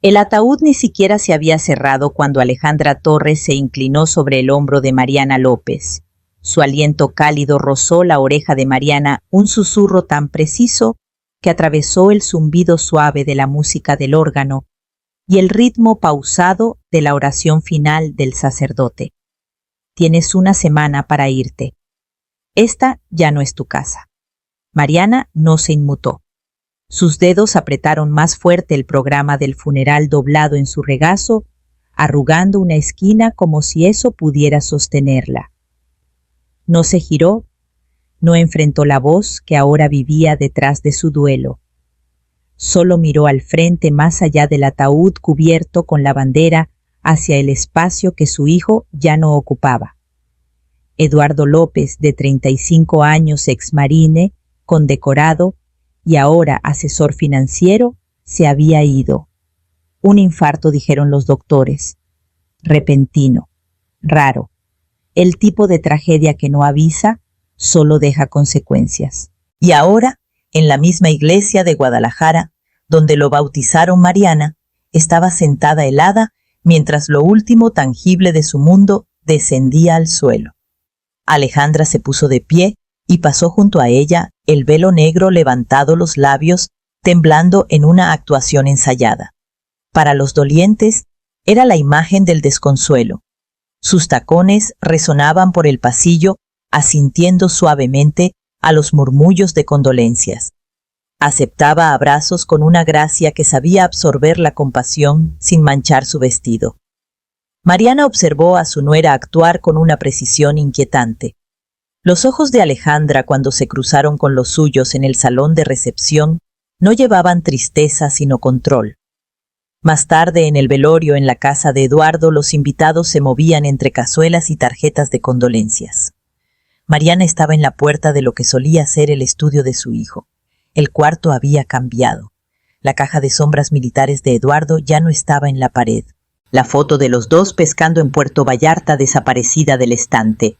El ataúd ni siquiera se había cerrado cuando Alejandra Torres se inclinó sobre el hombro de Mariana López. Su aliento cálido rozó la oreja de Mariana, un susurro tan preciso que atravesó el zumbido suave de la música del órgano y el ritmo pausado de la oración final del sacerdote. Tienes una semana para irte. Esta ya no es tu casa. Mariana no se inmutó. Sus dedos apretaron más fuerte el programa del funeral doblado en su regazo, arrugando una esquina como si eso pudiera sostenerla. No se giró, no enfrentó la voz que ahora vivía detrás de su duelo. Solo miró al frente más allá del ataúd cubierto con la bandera hacia el espacio que su hijo ya no ocupaba. Eduardo López, de 35 años, exmarine, condecorado y ahora asesor financiero, se había ido. Un infarto, dijeron los doctores. Repentino, raro. El tipo de tragedia que no avisa, solo deja consecuencias. Y ahora, en la misma iglesia de Guadalajara, donde lo bautizaron Mariana, estaba sentada helada mientras lo último tangible de su mundo descendía al suelo. Alejandra se puso de pie y pasó junto a ella, el velo negro levantado, los labios temblando en una actuación ensayada. Para los dolientes, era la imagen del desconsuelo. Sus tacones resonaban por el pasillo, asintiendo suavemente a los murmullos de condolencias. Aceptaba abrazos con una gracia que sabía absorber la compasión sin manchar su vestido. Mariana observó a su nuera actuar con una precisión inquietante. Los ojos de Alejandra, cuando se cruzaron con los suyos en el salón de recepción, no llevaban tristeza sino control. Más tarde, en el velorio en la casa de Eduardo, los invitados se movían entre cazuelas y tarjetas de condolencias. Mariana estaba en la puerta de lo que solía ser el estudio de su hijo. El cuarto había cambiado. La caja de sombras militares de Eduardo ya no estaba en la pared. La foto de los dos pescando en Puerto Vallarta desaparecida del estante.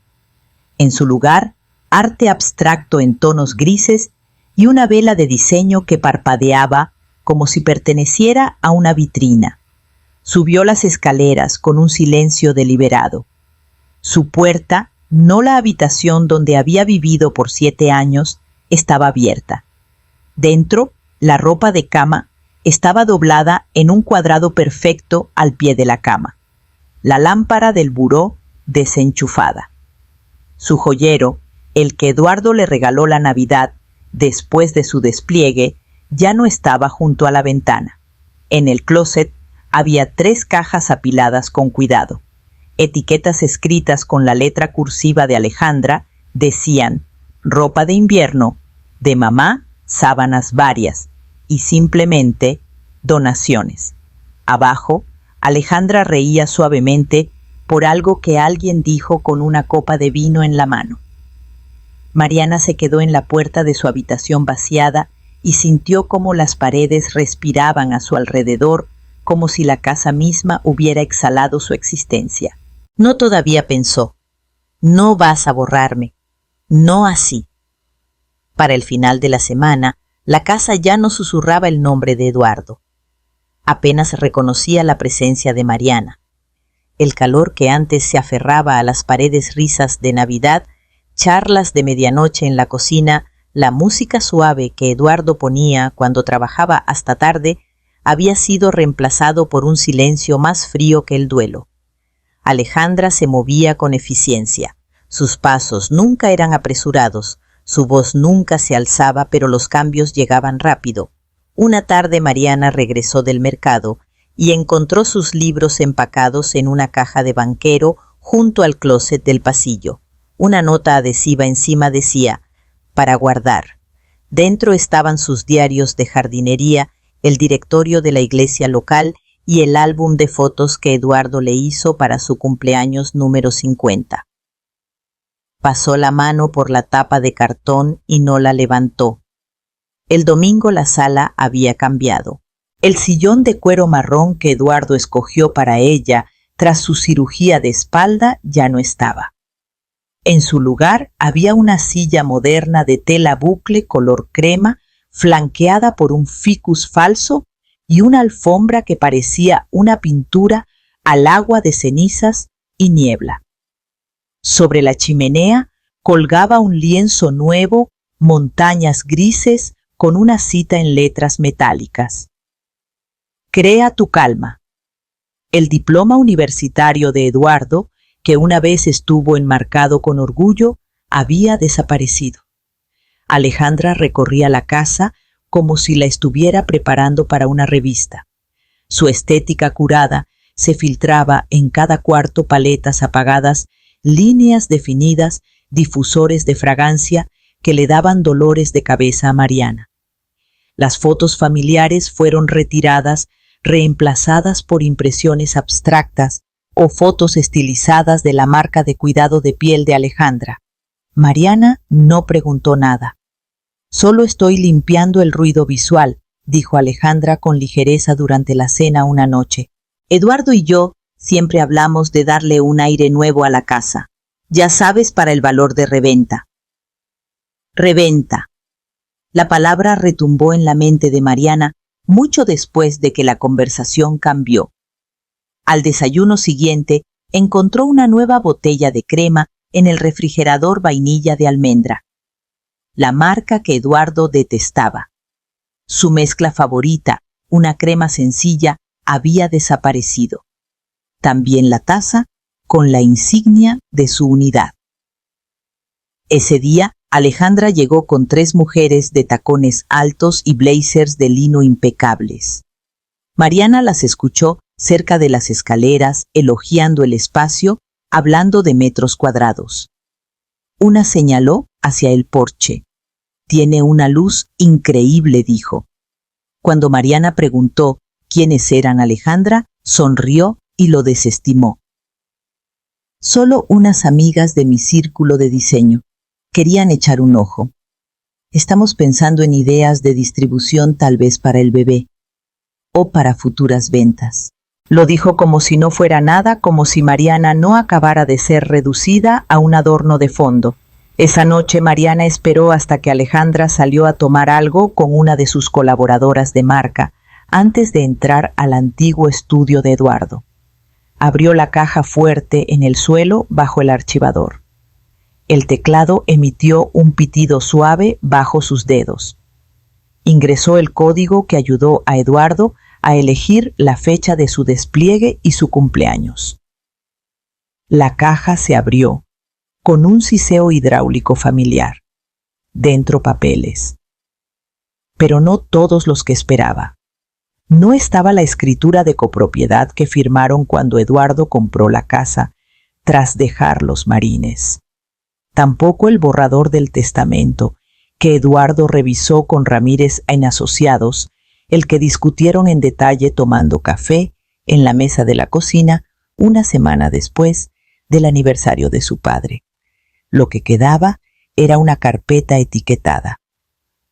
En su lugar, arte abstracto en tonos grises y una vela de diseño que parpadeaba como si perteneciera a una vitrina. Subió las escaleras con un silencio deliberado. Su puerta, no la habitación donde había vivido por 7 años, estaba abierta. Dentro, la ropa de cama estaba doblada en un cuadrado perfecto al pie de la cama. La lámpara del buró desenchufada. Su joyero, el que Eduardo le regaló la Navidad después de su despliegue, ya no estaba junto a la ventana. En el closet había 3 cajas apiladas con cuidado. Etiquetas escritas con la letra cursiva de Alejandra decían: ropa de invierno, de mamá, sábanas varias y simplemente donaciones. Abajo, Alejandra reía suavemente por algo que alguien dijo con una copa de vino en la mano. Mariana se quedó en la puerta de su habitación vaciada y sintió cómo las paredes respiraban a su alrededor, como si la casa misma hubiera exhalado su existencia. No, todavía pensó. No vas a borrarme. No así. Para el final de la semana, la casa ya no susurraba el nombre de Eduardo. Apenas reconocía la presencia de Mariana. El calor que antes se aferraba a las paredes risas de Navidad, charlas de medianoche en la cocina, la música suave que Eduardo ponía cuando trabajaba hasta tarde, había sido reemplazado por un silencio más frío que el duelo. Alejandra se movía con eficiencia. Sus pasos nunca eran apresurados, su voz nunca se alzaba, pero los cambios llegaban rápido. Una tarde Mariana regresó del mercado y encontró sus libros empacados en una caja de banquero junto al closet del pasillo. Una nota adhesiva encima decía: para guardar. Dentro estaban sus diarios de jardinería, el directorio de la iglesia local y el álbum de fotos que Eduardo le hizo para su cumpleaños número 50. Pasó la mano por la tapa de cartón y no la levantó. El domingo la sala había cambiado. El sillón de cuero marrón que Eduardo escogió para ella tras su cirugía de espalda ya no estaba. En su lugar había una silla moderna de tela bucle color crema, flanqueada por un ficus falso y una alfombra que parecía una pintura al agua de cenizas y niebla. Sobre la chimenea colgaba un lienzo nuevo, montañas grises con una cita en letras metálicas. Crea tu calma. El diploma universitario de Eduardo, que una vez estuvo enmarcado con orgullo, había desaparecido. Alejandra recorría la casa como si la estuviera preparando para una revista. Su estética curada se filtraba en cada cuarto, paletas apagadas, líneas definidas, difusores de fragancia que le daban dolores de cabeza a Mariana. Las fotos familiares fueron retiradas, reemplazadas por impresiones abstractas o fotos estilizadas de la marca de cuidado de piel de Alejandra. Mariana no preguntó nada. «Solo estoy limpiando el ruido visual», dijo Alejandra con ligereza durante la cena una noche. «Eduardo y yo siempre hablamos de darle un aire nuevo a la casa. Ya sabes, para el valor de reventa». Reventa. La palabra retumbó en la mente de Mariana mucho después de que la conversación cambió. Al desayuno siguiente, encontró una nueva botella de crema en el refrigerador vainilla de almendra, la marca que Eduardo detestaba. Su mezcla favorita, una crema sencilla, había desaparecido. También la taza con la insignia de su unidad. Ese día, Alejandra llegó con 3 mujeres de tacones altos y blazers de lino impecables. Mariana las escuchó cerca de las escaleras, elogiando el espacio, hablando de metros cuadrados. Una señaló hacia el porche. «Tiene una luz increíble», dijo. Cuando Mariana preguntó quiénes eran, Alejandra sonrió y lo desestimó. «Solo unas amigas de mi círculo de diseño. Querían echar un ojo. Estamos pensando en ideas de distribución, tal vez para el bebé o para futuras ventas». Lo dijo como si no fuera nada, como si Mariana no acabara de ser reducida a un adorno de fondo. Esa noche Mariana esperó hasta que Alejandra salió a tomar algo con una de sus colaboradoras de marca, antes de entrar al antiguo estudio de Eduardo. Abrió la caja fuerte en el suelo bajo el archivador. El teclado emitió un pitido suave bajo sus dedos. Ingresó el código que ayudó a Eduardo a elegir la fecha de su despliegue y su cumpleaños. La caja se abrió con un siseo hidráulico familiar. Dentro papeles. Pero no todos los que esperaba. No estaba la escritura de copropiedad que firmaron cuando Eduardo compró la casa tras dejar los Marines. Tampoco el borrador del testamento que Eduardo revisó con Ramírez en Asociados, el que discutieron en detalle tomando café en la mesa de la cocina una semana después del aniversario de su padre. Lo que quedaba era una carpeta etiquetada,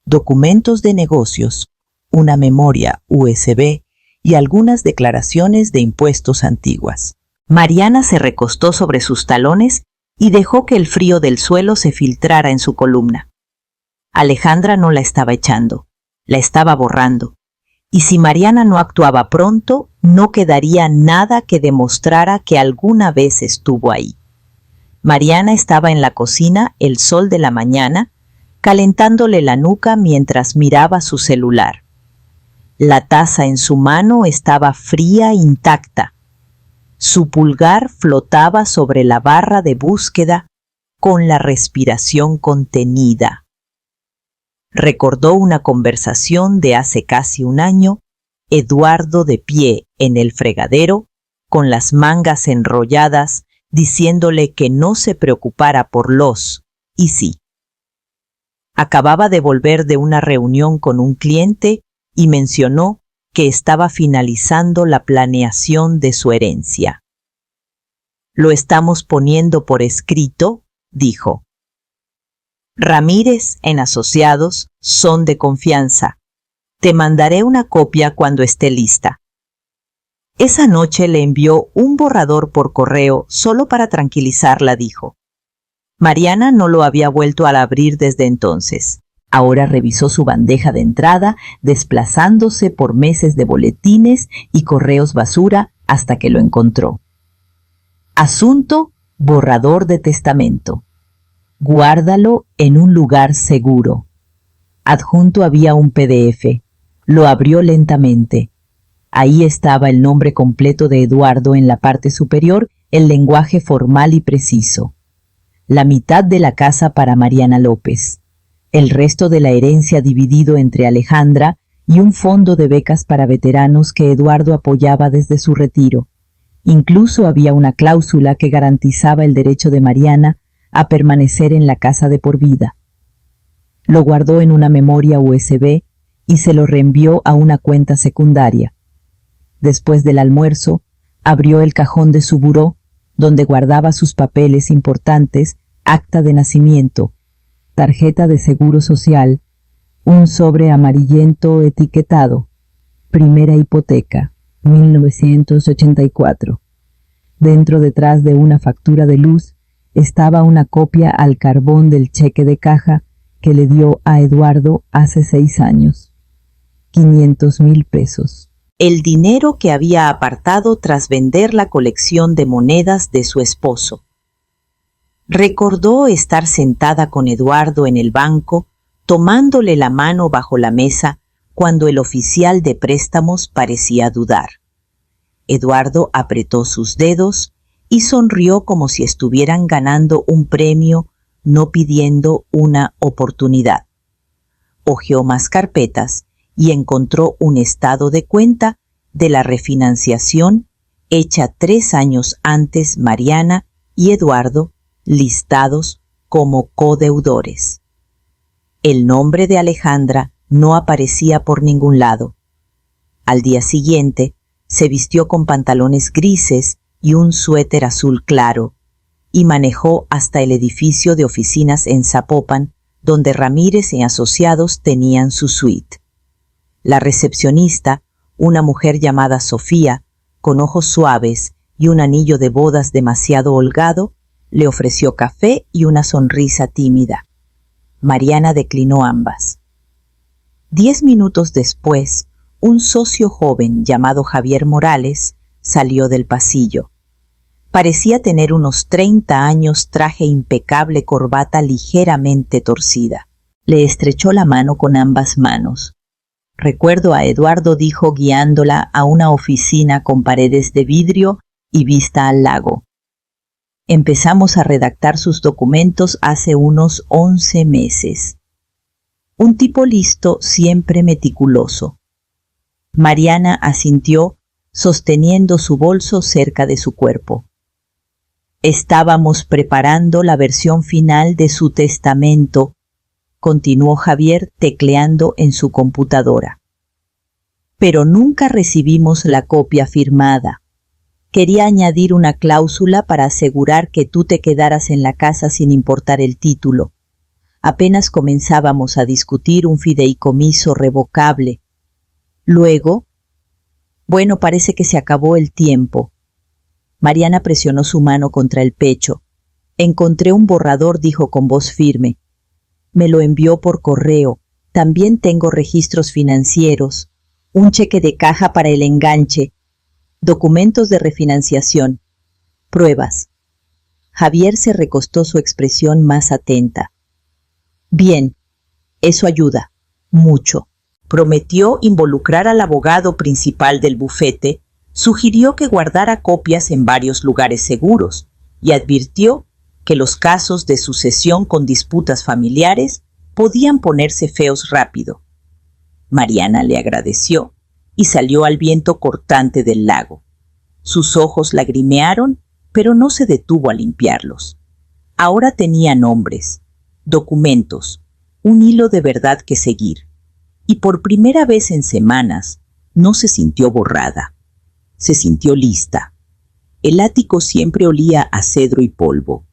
documentos de negocios, una memoria USB y algunas declaraciones de impuestos antiguas. Mariana se recostó sobre sus talones y dejó que el frío del suelo se filtrara en su columna. Alejandra no la estaba echando, la estaba borrando. Y si Mariana no actuaba pronto, no quedaría nada que demostrara que alguna vez estuvo ahí. Mariana estaba en la cocina, el sol de la mañana, calentándole la nuca mientras miraba su celular. La taza en su mano estaba fría, intacta. Su pulgar flotaba sobre la barra de búsqueda con la respiración contenida. Recordó una conversación de hace casi un año, Eduardo de pie en el fregadero, con las mangas enrolladas, diciéndole que no se preocupara por los y sí. Acababa de volver de una reunión con un cliente y mencionó que estaba finalizando la planeación de su herencia. «Lo estamos poniendo por escrito», dijo. «Ramírez en Asociados son de confianza. Te mandaré una copia cuando esté lista». Esa noche le envió un borrador por correo solo para tranquilizarla, dijo. Mariana no lo había vuelto a abrir desde entonces. Ahora revisó su bandeja de entrada, desplazándose por meses de boletines y correos basura hasta que lo encontró. Asunto: borrador de testamento. Guárdalo en un lugar seguro. Adjunto había un PDF. Lo abrió lentamente. Ahí estaba el nombre completo de Eduardo en la parte superior, el lenguaje formal y preciso. La mitad de la casa para Mariana López. El resto de la herencia dividido entre Alejandra y un fondo de becas para veteranos que Eduardo apoyaba desde su retiro. Incluso había una cláusula que garantizaba el derecho de Mariana a permanecer en la casa de por vida. Lo guardó en una memoria USB y se lo reenvió a una cuenta secundaria. Después del almuerzo, abrió el cajón de su buró, donde guardaba sus papeles importantes, acta de nacimiento, tarjeta de seguro social, un sobre amarillento etiquetado, primera hipoteca, 1984. Dentro, detrás de una factura de luz, estaba una copia al carbón del cheque de caja que le dio a Eduardo hace 6 años. 500,000 pesos. El dinero que había apartado tras vender la colección de monedas de su esposo. Recordó estar sentada con Eduardo en el banco, tomándole la mano bajo la mesa, cuando el oficial de préstamos parecía dudar. Eduardo apretó sus dedos y sonrió como si estuvieran ganando un premio, no pidiendo una oportunidad. Hojeó más carpetas y encontró un estado de cuenta de la refinanciación hecha 3 años antes. Mariana y Eduardo listados como codeudores. El nombre de Alejandra no aparecía por ningún lado. Al día siguiente, se vistió con pantalones grises y un suéter azul claro, y manejó hasta el edificio de oficinas en Zapopan, donde Ramírez y Asociados tenían su suite. La recepcionista, una mujer llamada Sofía, con ojos suaves y un anillo de bodas demasiado holgado, le ofreció café y una sonrisa tímida. Mariana declinó ambas. 10 minutos después, un socio joven llamado Javier Morales salió del pasillo. Parecía tener unos 30 años, traje impecable, corbata ligeramente torcida. Le estrechó la mano con ambas manos. Recuerdo a Eduardo, dijo, guiándola a una oficina con paredes de vidrio y vista al lago. Empezamos a redactar sus documentos hace unos 11 meses. Un tipo listo, siempre meticuloso. Mariana asintió, sosteniendo su bolso cerca de su cuerpo. Estábamos preparando la versión final de su testamento, continuó Javier tecleando en su computadora. Pero nunca recibimos la copia firmada. Quería añadir una cláusula para asegurar que tú te quedaras en la casa sin importar el título. Apenas comenzábamos a discutir un fideicomiso revocable. Luego, bueno, parece que se acabó el tiempo. Mariana presionó su mano contra el pecho. Encontré un borrador, dijo con voz firme. Me lo envió por correo. También tengo registros financieros, un cheque de caja para el enganche, documentos de refinanciación, pruebas. Javier se recostó, su expresión más atenta. Bien, eso ayuda, mucho. Prometió involucrar al abogado principal del bufete, sugirió que guardara copias en varios lugares seguros y advirtió que los casos de sucesión con disputas familiares podían ponerse feos rápido. Mariana le agradeció y salió al viento cortante del lago. Sus ojos lagrimearon, pero no se detuvo a limpiarlos. Ahora tenía nombres, documentos, un hilo de verdad que seguir. Y por primera vez en semanas no se sintió borrada. Se sintió lista. El ático siempre olía a cedro y polvo.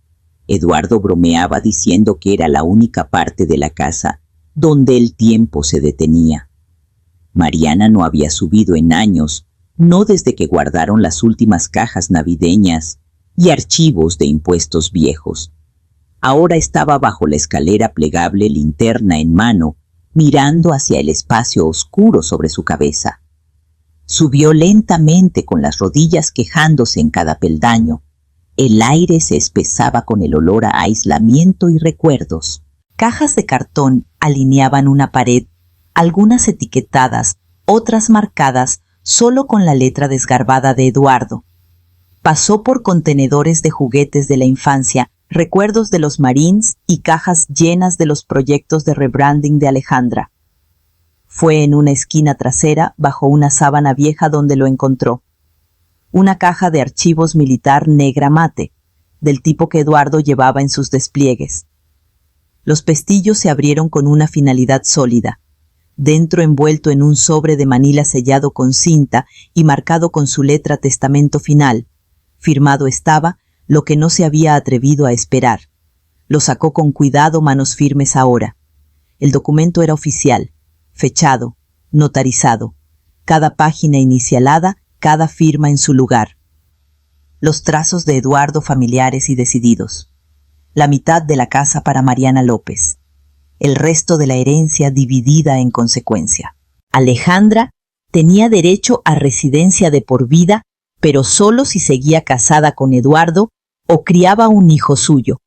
Eduardo bromeaba diciendo que era la única parte de la casa donde el tiempo se detenía. Mariana no había subido en años, no desde que guardaron las últimas cajas navideñas y archivos de impuestos viejos. Ahora estaba bajo la escalera plegable, linterna en mano, mirando hacia el espacio oscuro sobre su cabeza. Subió lentamente con las rodillas quejándose en cada peldaño. El aire se espesaba con el olor a aislamiento y recuerdos. Cajas de cartón alineaban una pared, algunas etiquetadas, otras marcadas solo con la letra desgarbada de Eduardo. Pasó por contenedores de juguetes de la infancia, recuerdos de los Marines y cajas llenas de los proyectos de rebranding de Alejandra. Fue en una esquina trasera, bajo una sábana vieja, donde lo encontró. Una caja de archivos militar negra mate, del tipo que Eduardo llevaba en sus despliegues. Los pestillos se abrieron con una finalidad sólida. Dentro, envuelto en un sobre de manila sellado con cinta y marcado con su letra testamento final, firmado estaba lo que no se había atrevido a esperar. Lo sacó con cuidado, manos firmes ahora. El documento era oficial, fechado, notarizado, cada página inicialada, cada firma en su lugar. Los trazos de Eduardo familiares y decididos. La mitad de la casa para Mariana López. El resto de la herencia dividida en consecuencia. Alejandra tenía derecho a residencia de por vida, pero solo si seguía casada con Eduardo o criaba un hijo suyo.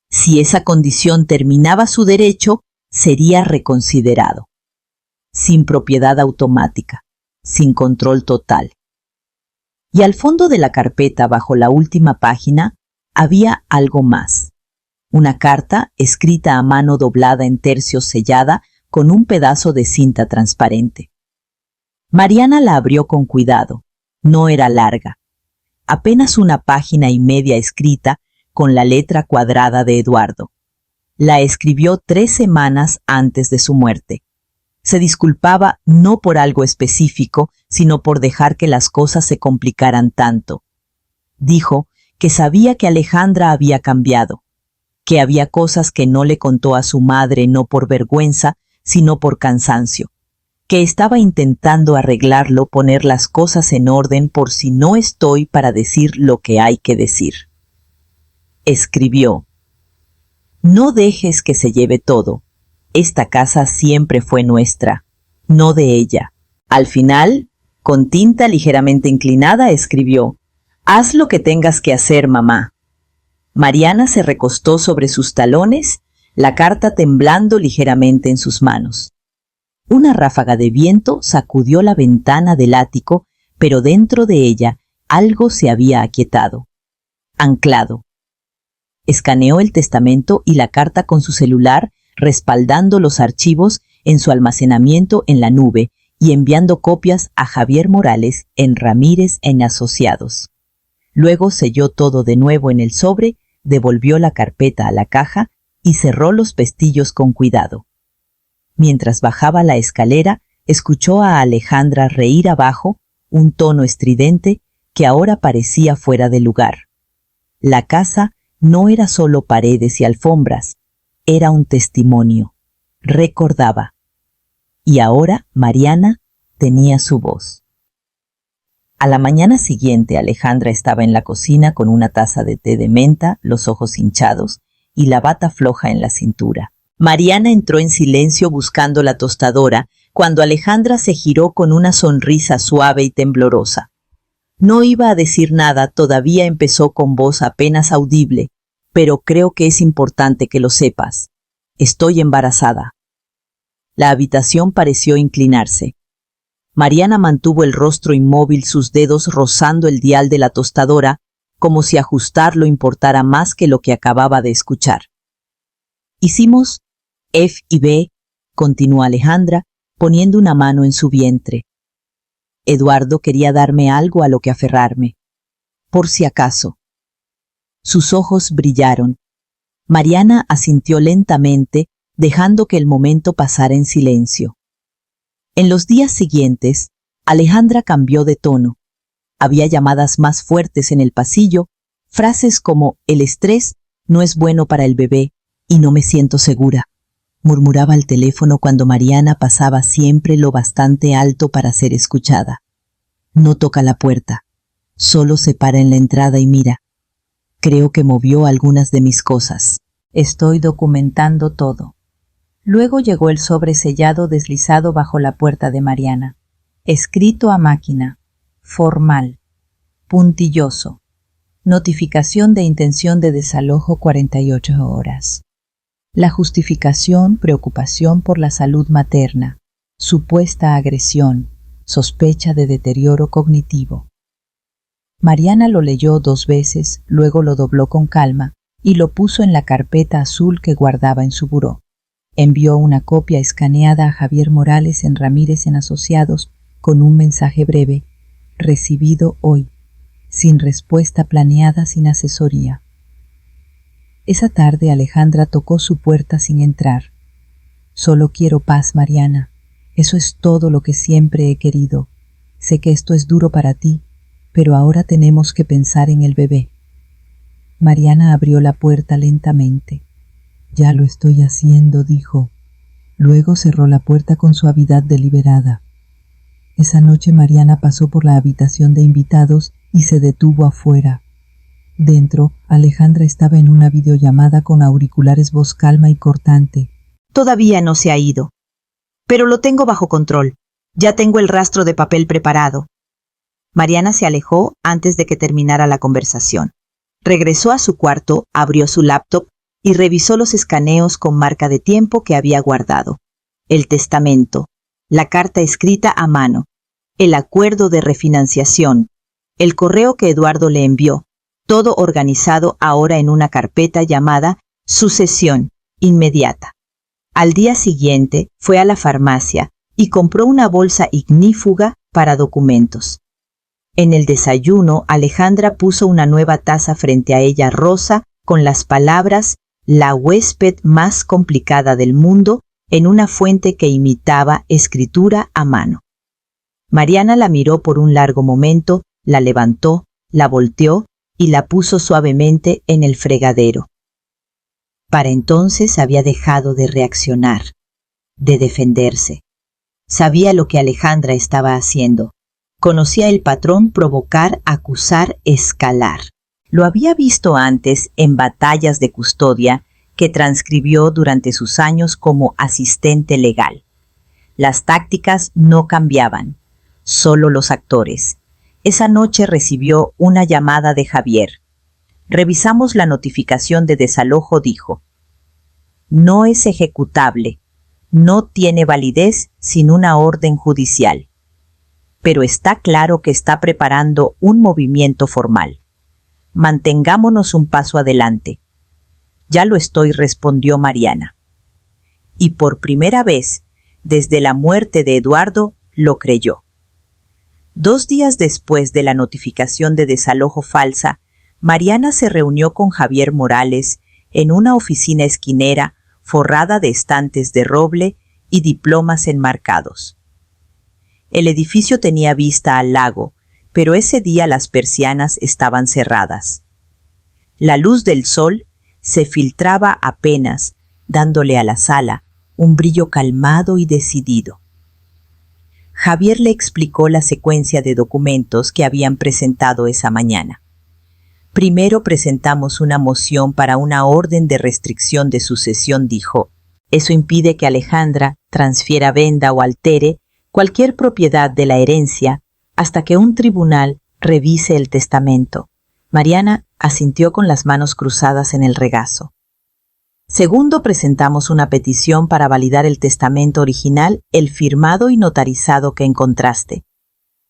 Si esa condición terminaba su derecho, sería reconsiderado. Sin propiedad automática, sin control total. Y al fondo de la carpeta, bajo la última página, había algo más. Una carta escrita a mano, doblada en tercios, sellada con un pedazo de cinta transparente. Mariana la abrió con cuidado. No era larga. Apenas una página y media escrita con la letra cuadrada de Eduardo. La escribió 3 semanas antes de su muerte. Se disculpaba no por algo específico, sino por dejar que las cosas se complicaran tanto. Dijo que sabía que Alejandra había cambiado, que había cosas que no le contó a su madre no por vergüenza, sino por cansancio, que estaba intentando arreglarlo, poner las cosas en orden por si no estoy para decir lo que hay que decir. Escribió: no dejes que se lleve todo. Esta casa siempre fue nuestra, no de ella. Al final, con tinta ligeramente inclinada, escribió: haz lo que tengas que hacer, mamá. Mariana se recostó sobre sus talones, la carta temblando ligeramente en sus manos. Una ráfaga de viento sacudió la ventana del ático, pero dentro de ella algo se había aquietado, anclado. Escaneó el testamento y la carta con su celular, respaldando los archivos en su almacenamiento en la nube y enviando copias a Javier Morales en Ramírez en Asociados. Luego selló todo de nuevo en el sobre, devolvió la carpeta a la caja y cerró los pestillos con cuidado. Mientras bajaba la escalera, escuchó a Alejandra reír abajo, un tono estridente que ahora parecía fuera de lugar. La casa no era solo paredes y alfombras, era un testimonio. Recordaba. Y ahora Mariana tenía su voz. A la mañana siguiente, Alejandra estaba en la cocina con una taza de té de menta, los ojos hinchados y la bata floja en la cintura. Mariana entró en silencio buscando la tostadora, cuando Alejandra se giró con una sonrisa suave y temblorosa. No iba a decir nada, todavía empezó con voz apenas audible, pero creo que es importante que lo sepas. Estoy embarazada. La habitación pareció inclinarse. Mariana mantuvo el rostro inmóvil, sus dedos rozando el dial de la tostadora, como si ajustarlo importara más que lo que acababa de escuchar. Hicimos F y B, continuó Alejandra, poniendo una mano en su vientre. Eduardo quería darme algo a lo que aferrarme, por si acaso. Sus ojos brillaron. Mariana asintió lentamente, dejando que el momento pasara en silencio. En los días siguientes, Alejandra cambió de tono. Había llamadas más fuertes en el pasillo, frases como «el estrés no es bueno para el bebé y no me siento segura». Murmuraba al teléfono cuando Mariana pasaba siempre lo bastante alto para ser escuchada. No toca la puerta, solo se para en la entrada y mira. Creo que movió algunas de mis cosas. Estoy documentando todo. Luego llegó el sobre sellado deslizado bajo la puerta de Mariana. Escrito a máquina. Formal. Puntilloso. Notificación de intención de desalojo 48 horas. La justificación, preocupación por la salud materna, supuesta agresión, sospecha de deterioro cognitivo. Mariana lo leyó 2 veces, luego lo dobló con calma y lo puso en la carpeta azul que guardaba en su buró. Envió una copia escaneada a Javier Morales en Ramírez en Asociados con un mensaje breve: recibido hoy, sin respuesta planeada, sin asesoría. Esa tarde Alejandra tocó su puerta sin entrar. Solo quiero paz, Mariana. Eso es todo lo que siempre he querido. Sé que esto es duro para ti, pero ahora tenemos que pensar en el bebé. Mariana abrió la puerta lentamente. Ya lo estoy haciendo, dijo. Luego cerró la puerta con suavidad deliberada. Esa noche Mariana pasó por la habitación de invitados y se detuvo afuera. Dentro, Alejandra estaba en una videollamada con auriculares, voz calma y cortante. Todavía no se ha ido, pero lo tengo bajo control. Ya tengo el rastro de papel preparado. Mariana se alejó antes de que terminara la conversación. Regresó a su cuarto, abrió su laptop y revisó los escaneos con marca de tiempo que había guardado. El testamento, la carta escrita a mano, el acuerdo de refinanciación, el correo que Eduardo le envió, todo organizado ahora en una carpeta llamada Sucesión Inmediata. Al día siguiente fue a la farmacia y compró una bolsa ignífuga para documentos. En el desayuno, Alejandra puso una nueva taza frente a ella rosa con las palabras «La huésped más complicada del mundo» en una fuente que imitaba escritura a mano. Mariana la miró por un largo momento, la levantó, la volteó y la puso suavemente en el fregadero. Para entonces había dejado de reaccionar, de defenderse. Sabía lo que Alejandra estaba haciendo. Conocía el patrón: provocar, acusar, escalar. Lo había visto antes en batallas de custodia que transcribió durante sus años como asistente legal. Las tácticas no cambiaban, solo los actores. Esa noche recibió una llamada de Javier. Revisamos la notificación de desalojo, dijo. No es ejecutable, no tiene validez sin una orden judicial. Pero está claro que está preparando un movimiento formal. Mantengámonos un paso adelante. Ya lo estoy, respondió Mariana. Y por primera vez, desde la muerte de Eduardo, lo creyó. 2 días después de la notificación de desalojo falsa, Mariana se reunió con Javier Morales en una oficina esquinera forrada de estantes de roble y diplomas enmarcados. El edificio tenía vista al lago, pero ese día las persianas estaban cerradas. La luz del sol se filtraba apenas, dándole a la sala un brillo calmado y decidido. Javier le explicó la secuencia de documentos que habían presentado esa mañana. Primero presentamos una moción para una orden de restricción de sucesión, dijo. Eso impide que Alejandra transfiera, venda o altere cualquier propiedad de la herencia hasta que un tribunal revise el testamento. Mariana asintió con las manos cruzadas en el regazo. Segundo, presentamos una petición para validar el testamento original, el firmado y notarizado que encontraste.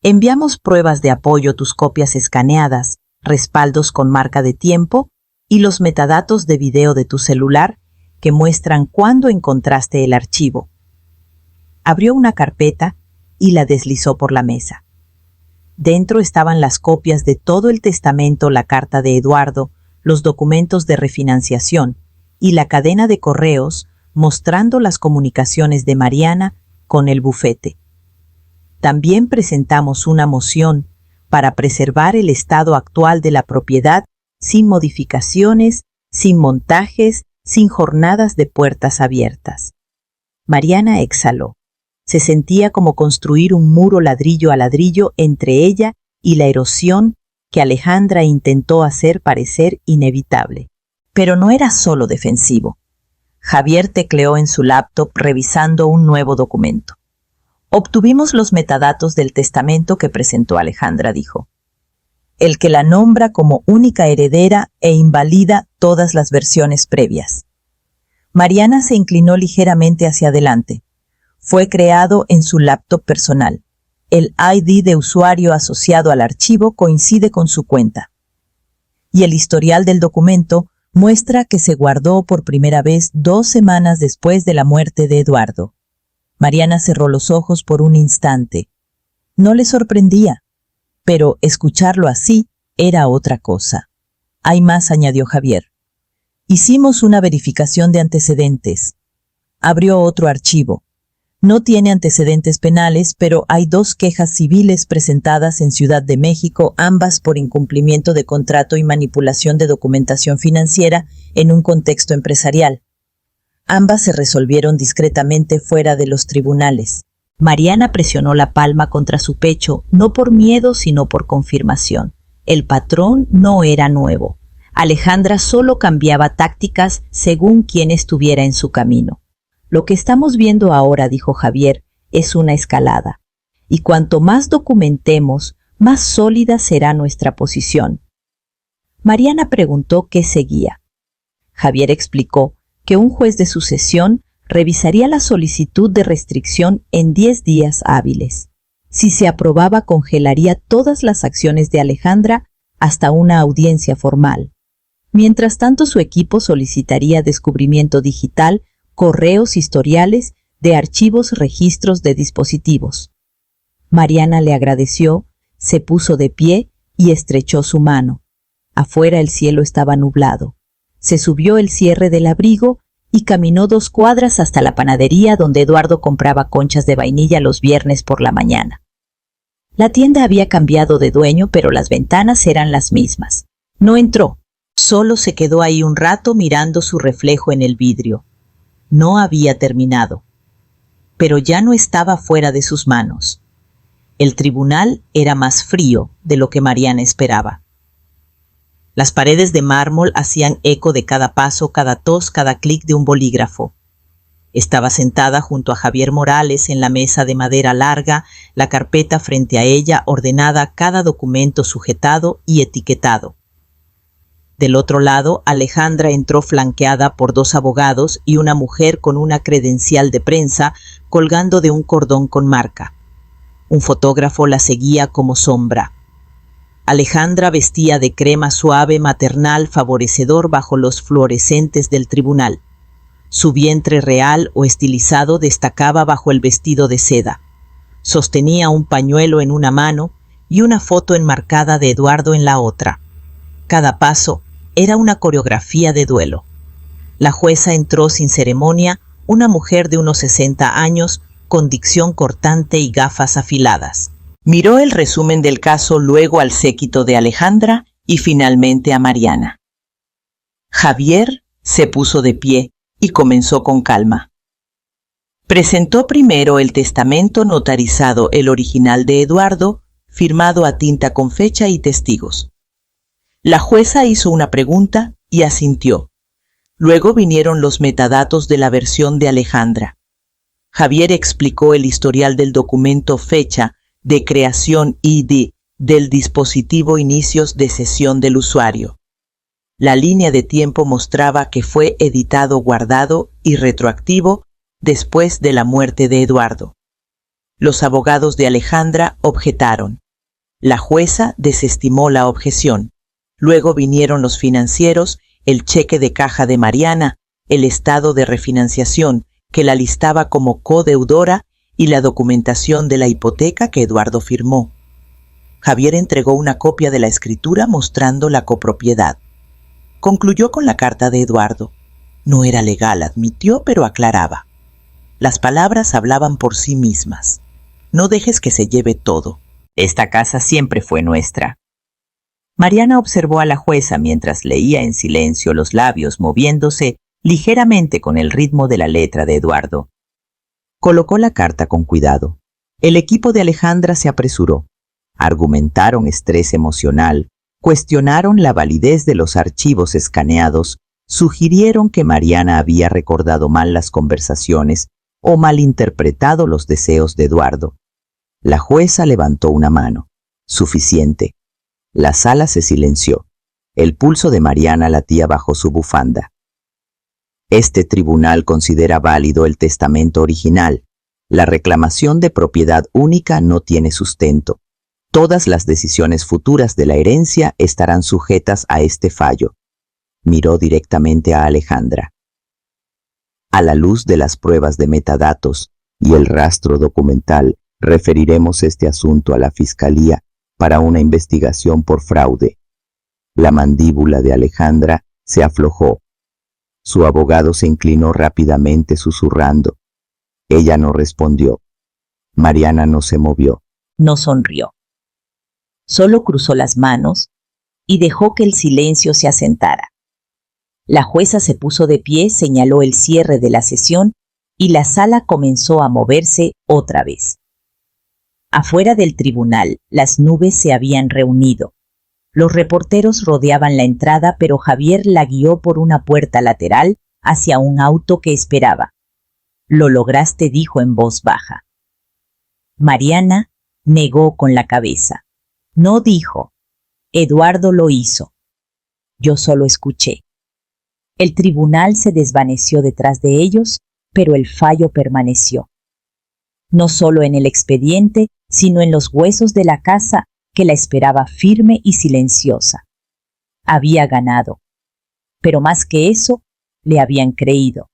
Enviamos pruebas de apoyo, tus copias escaneadas, respaldos con marca de tiempo y los metadatos de video de tu celular que muestran cuándo encontraste el archivo. Abrió una carpeta y la deslizó por la mesa. Dentro estaban las copias de todo el testamento, la carta de Eduardo, los documentos de refinanciación y la cadena de correos mostrando las comunicaciones de Mariana con el bufete. También presentamos una moción para preservar el estado actual de la propiedad sin modificaciones, sin montajes, sin jornadas de puertas abiertas. Mariana exhaló. Se sentía como construir un muro ladrillo a ladrillo entre ella y la erosión que Alejandra intentó hacer parecer inevitable. Pero no era solo defensivo. Javier tecleó en su laptop revisando un nuevo documento. Obtuvimos los metadatos del testamento que presentó Alejandra, dijo. El que la nombra como única heredera e invalida todas las versiones previas. Mariana se inclinó ligeramente hacia adelante. Fue creado en su laptop personal. El ID de usuario asociado al archivo coincide con su cuenta. Y el historial del documento muestra que se guardó por primera vez 2 semanas después de la muerte de Eduardo. Mariana cerró los ojos por un instante. No le sorprendía, pero escucharlo así era otra cosa. Hay más, añadió Javier. Hicimos una verificación de antecedentes. Abrió otro archivo. No tiene antecedentes penales, pero hay 2 quejas civiles presentadas en Ciudad de México, ambas por incumplimiento de contrato y manipulación de documentación financiera en un contexto empresarial. Ambas se resolvieron discretamente fuera de los tribunales. Mariana presionó la palma contra su pecho, no por miedo, sino por confirmación. El patrón no era nuevo. Alejandra solo cambiaba tácticas según quien estuviera en su camino. Lo que estamos viendo ahora, dijo Javier, es una escalada. Y cuanto más documentemos, más sólida será nuestra posición. Mariana preguntó qué seguía. Javier explicó que un juez de sucesión revisaría la solicitud de restricción en 10 días hábiles. Si se aprobaba, congelaría todas las acciones de Alejandra hasta una audiencia formal. Mientras tanto, su equipo solicitaría descubrimiento digital, correos, historiales, de archivos, registros de dispositivos. Mariana le agradeció, se puso de pie y estrechó su mano. Afuera el cielo estaba nublado. Se subió el cierre del abrigo y caminó 2 cuadras hasta la panadería donde Eduardo compraba conchas de vainilla los viernes por la mañana. La tienda había cambiado de dueño, pero las ventanas eran las mismas. No entró, solo se quedó ahí un rato mirando su reflejo en el vidrio. No había terminado, pero ya no estaba fuera de sus manos. El tribunal era más frío de lo que Mariana esperaba. Las paredes de mármol hacían eco de cada paso, cada tos, cada clic de un bolígrafo. Estaba sentada junto a Javier Morales en la mesa de madera larga, la carpeta frente a ella, ordenada, cada documento sujetado y etiquetado. Del otro lado, Alejandra entró flanqueada por 2 abogados y una mujer con una credencial de prensa colgando de un cordón con marca. Un fotógrafo la seguía como sombra. Alejandra vestía de crema suave, maternal, favorecedor bajo los fluorescentes del tribunal. Su vientre real o estilizado destacaba bajo el vestido de seda. Sostenía un pañuelo en una mano y una foto enmarcada de Eduardo en la otra. Cada paso era una coreografía de duelo. La jueza entró sin ceremonia, una mujer de unos 60 años, con dicción cortante y gafas afiladas. Miró el resumen del caso, luego al séquito de Alejandra y finalmente a Mariana. Javier se puso de pie y comenzó con calma. Presentó primero el testamento notarizado, el original de Eduardo, firmado a tinta con fecha y testigos. La jueza hizo una pregunta y asintió. Luego vinieron los metadatos de la versión de Alejandra. Javier explicó el historial del documento, fecha de creación y del dispositivo, inicios de sesión del usuario. La línea de tiempo mostraba que fue editado, guardado y retroactivo después de la muerte de Eduardo. Los abogados de Alejandra objetaron. La jueza desestimó la objeción. Luego vinieron los financieros, el cheque de caja de Mariana, el estado de refinanciación, que la listaba como codeudora, y la documentación de la hipoteca que Eduardo firmó. Javier entregó una copia de la escritura mostrando la copropiedad. Concluyó con la carta de Eduardo. No era legal, admitió, pero aclaraba. Las palabras hablaban por sí mismas. No dejes que se lleve todo. Esta casa siempre fue nuestra. Mariana observó a la jueza mientras leía en silencio, los labios moviéndose ligeramente con el ritmo de la letra de Eduardo. Colocó la carta con cuidado. El equipo de Alejandra se apresuró. Argumentaron estrés emocional, cuestionaron la validez de los archivos escaneados sugirieron que Mariana había recordado mal las conversaciones o malinterpretado los deseos de Eduardo. La jueza levantó una mano. Suficiente. La sala se silenció. El pulso de Mariana latía bajo su bufanda. Este tribunal considera válido el testamento original. La reclamación de propiedad única no tiene sustento. Todas las decisiones futuras de la herencia estarán sujetas a este fallo. Miró directamente a Alejandra. A la luz de las pruebas de metadatos y el rastro documental, referiremos este asunto a la Fiscalía para una investigación por fraude. La mandíbula de Alejandra se aflojó. Su abogado se inclinó rápidamente susurrando. Ella no respondió. Mariana no se movió. No sonrió. Solo cruzó las manos y dejó que el silencio se asentara. La jueza se puso de pie, señaló el cierre de la sesión y la sala comenzó a moverse otra vez. Afuera del tribunal, las nubes se habían reunido. Los reporteros rodeaban la entrada, pero Javier la guió por una puerta lateral hacia un auto que esperaba. «Lo lograste», dijo en voz baja. Mariana negó con la cabeza. No dijo. Eduardo lo hizo. Yo solo escuché. El tribunal se desvaneció detrás de ellos, pero el fallo permaneció. No solo en el expediente, sino en los huesos de la casa que la esperaba firme y silenciosa. Había ganado. Pero más que eso, le habían creído.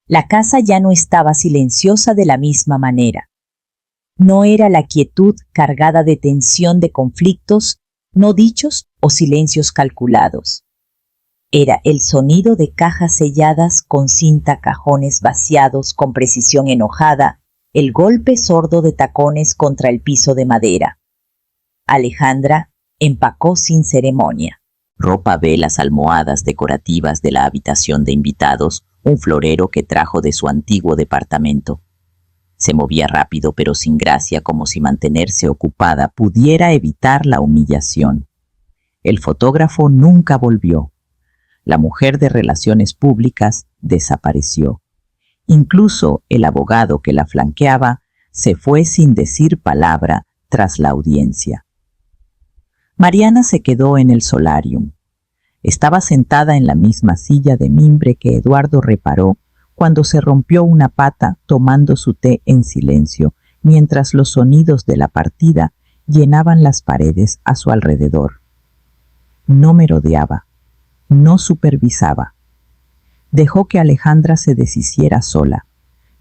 La casa ya no estaba silenciosa de la misma manera. No era la quietud cargada de tensión de conflictos no dichos o silencios calculados. Era el sonido de cajas selladas con cinta, cajones vaciados con precisión enojada, el golpe sordo de tacones contra el piso de madera. Alejandra empacó sin ceremonia. Ropa, velas, almohadas decorativas de la habitación de invitados, un florero que trajo de su antiguo departamento. Se movía rápido pero sin gracia, como si mantenerse ocupada pudiera evitar la humillación. El fotógrafo nunca volvió. La mujer de relaciones públicas desapareció. Incluso el abogado que la flanqueaba se fue sin decir palabra tras la audiencia. Mariana se quedó en el solarium. Estaba sentada en la misma silla de mimbre que Eduardo reparó cuando se rompió una pata tomando su té en silencio, mientras los sonidos de la partida llenaban las paredes a su alrededor. No merodeaba, no supervisaba. Dejó que Alejandra se deshiciera sola.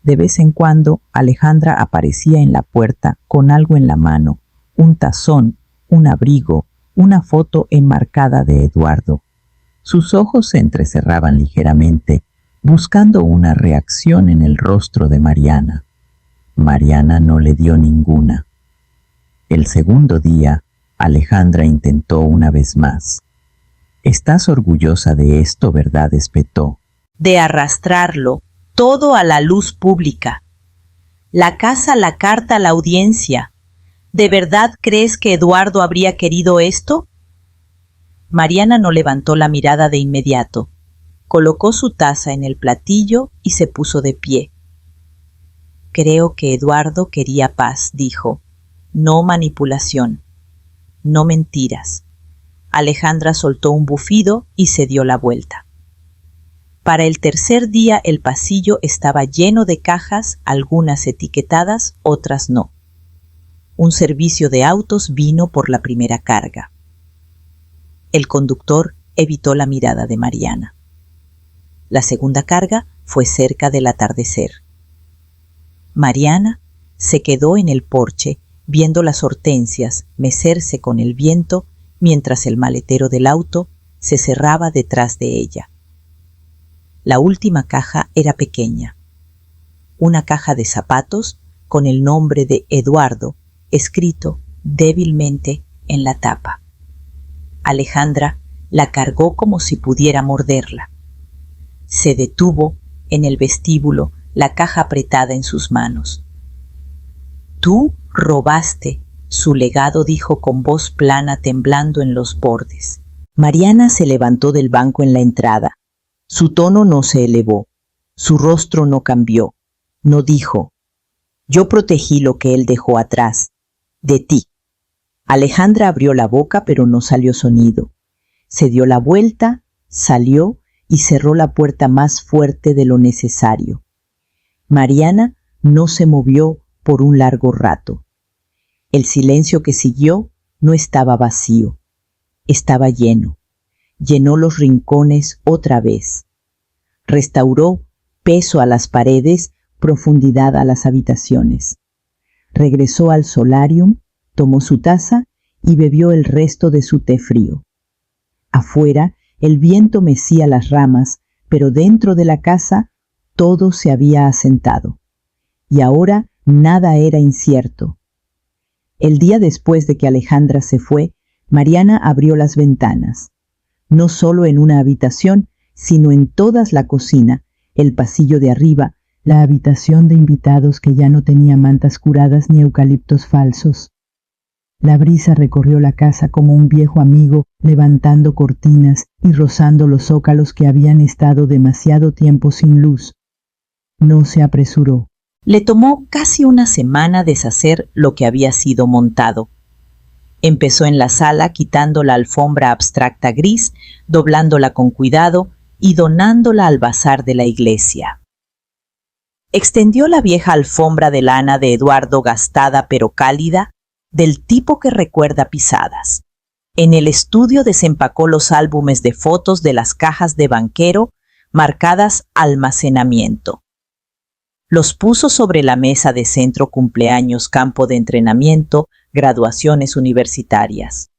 De vez en cuando, Alejandra aparecía en la puerta con algo en la mano, un tazón, un abrigo, una foto enmarcada de Eduardo. Sus ojos se entrecerraban ligeramente, buscando una reacción en el rostro de Mariana. Mariana no le dio ninguna. El segundo día, Alejandra intentó una vez más. «Estás orgullosa de esto, ¿verdad?», espetó. De arrastrarlo, todo a la luz pública. La casa, la carta, la audiencia. ¿De verdad crees que Eduardo habría querido esto? Mariana no levantó la mirada de inmediato. Colocó su taza en el platillo y se puso de pie. Creo que Eduardo quería paz, dijo. No manipulación. No mentiras. Alejandra soltó un bufido y se dio la vuelta. Para el tercer día el pasillo estaba lleno de cajas, algunas etiquetadas, otras no. Un servicio de autos vino por la primera carga. El conductor evitó la mirada de Mariana. La segunda carga fue cerca del atardecer. Mariana se quedó en el porche viendo las hortensias mecerse con el viento mientras el maletero del auto se cerraba detrás de ella. La última caja era pequeña. Una caja de zapatos con el nombre de Eduardo escrito débilmente en la tapa. Alejandra la cargó como si pudiera morderla. Se detuvo en el vestíbulo, la caja apretada en sus manos. «Tú robaste», su legado dijo con voz plana temblando en los bordes. Mariana se levantó del banco en la entrada. Su tono no se elevó, su rostro no cambió, no dijo: yo protegí lo que él dejó atrás, de ti. Alejandra abrió la boca, pero no salió sonido. Se dio la vuelta, salió y cerró la puerta más fuerte de lo necesario. Mariana no se movió por un largo rato. El silencio que siguió no estaba vacío, estaba lleno. Llenó los rincones otra vez. Restauró peso a las paredes, profundidad a las habitaciones. Regresó al solarium, tomó su taza y bebió el resto de su té frío. Afuera, el viento mecía las ramas, pero dentro de la casa todo se había asentado. Y ahora nada era incierto. El día después de que Alejandra se fue, Mariana abrió las ventanas. No solo en una habitación, sino en toda la cocina, el pasillo de arriba, la habitación de invitados que ya no tenía mantas curadas ni eucaliptos falsos. La brisa recorrió la casa como un viejo amigo, levantando cortinas y rozando los zócalos que habían estado demasiado tiempo sin luz. No se apresuró. Le tomó casi una semana deshacer lo que había sido montado. Empezó en la sala quitando la alfombra abstracta gris, doblándola con cuidado y donándola al bazar de la iglesia. Extendió la vieja alfombra de lana de Eduardo, gastada pero cálida, del tipo que recuerda pisadas. En el estudio desempacó los álbumes de fotos de las cajas de banquero marcadas almacenamiento. Los puso sobre la mesa de centro, cumpleaños, campo de entrenamiento, graduaciones universitarias.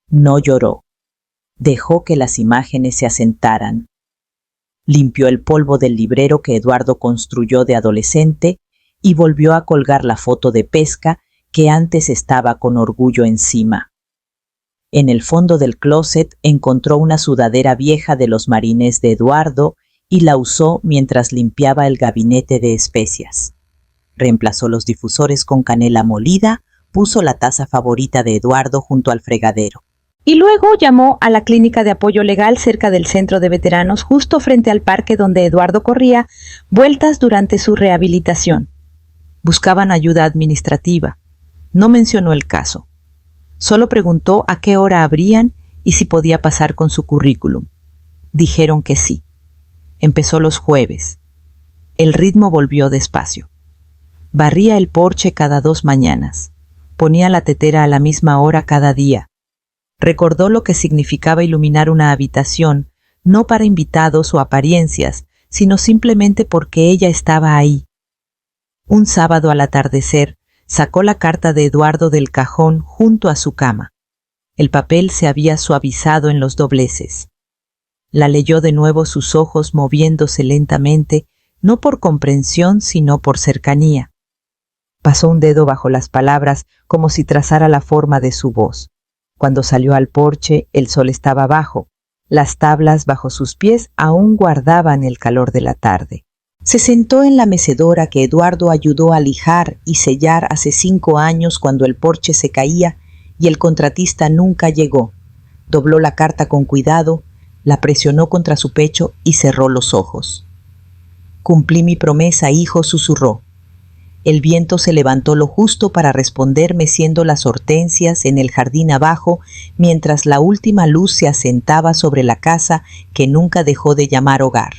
No lloró. Dejó que las imágenes se asentaran. Limpió el polvo del librero que Eduardo construyó de adolescente y volvió a colgar la foto de pesca que antes estaba con orgullo encima. En el fondo del closet encontró una sudadera vieja de los marines de Eduardo y la usó mientras limpiaba el gabinete de especias. Reemplazó los difusores con canela molida, puso la taza favorita de Eduardo junto al fregadero. Y luego llamó a la clínica de apoyo legal cerca del centro de veteranos, justo frente al parque donde Eduardo corría vueltas durante su rehabilitación. Buscaban ayuda administrativa. No mencionó el caso. Solo preguntó a qué hora abrían y si podía pasar con su currículum. Dijeron que sí. Empezó los jueves. El ritmo volvió despacio. Barría el porche cada 2 mañanas. Ponía la tetera a la misma hora cada día. Recordó lo que significaba iluminar una habitación, no para invitados o apariencias, sino simplemente porque ella estaba ahí. Un sábado al atardecer, sacó la carta de Eduardo del cajón junto a su cama. El papel se había suavizado en los dobleces. La leyó de nuevo, sus ojos moviéndose lentamente, no por comprensión, sino por cercanía. Pasó un dedo bajo las palabras como si trazara la forma de su voz. Cuando salió al porche, el sol estaba bajo. Las tablas bajo sus pies aún guardaban el calor de la tarde. Se sentó en la mecedora que Eduardo ayudó a lijar y sellar hace 5 años cuando el porche se caía y el contratista nunca llegó. Dobló la carta con cuidado, la presionó contra su pecho y cerró los ojos. «Cumplí mi promesa, hijo», susurró. El viento se levantó lo justo para responder meciendo las hortensias en el jardín abajo, mientras la última luz se asentaba sobre la casa que nunca dejó de llamar hogar.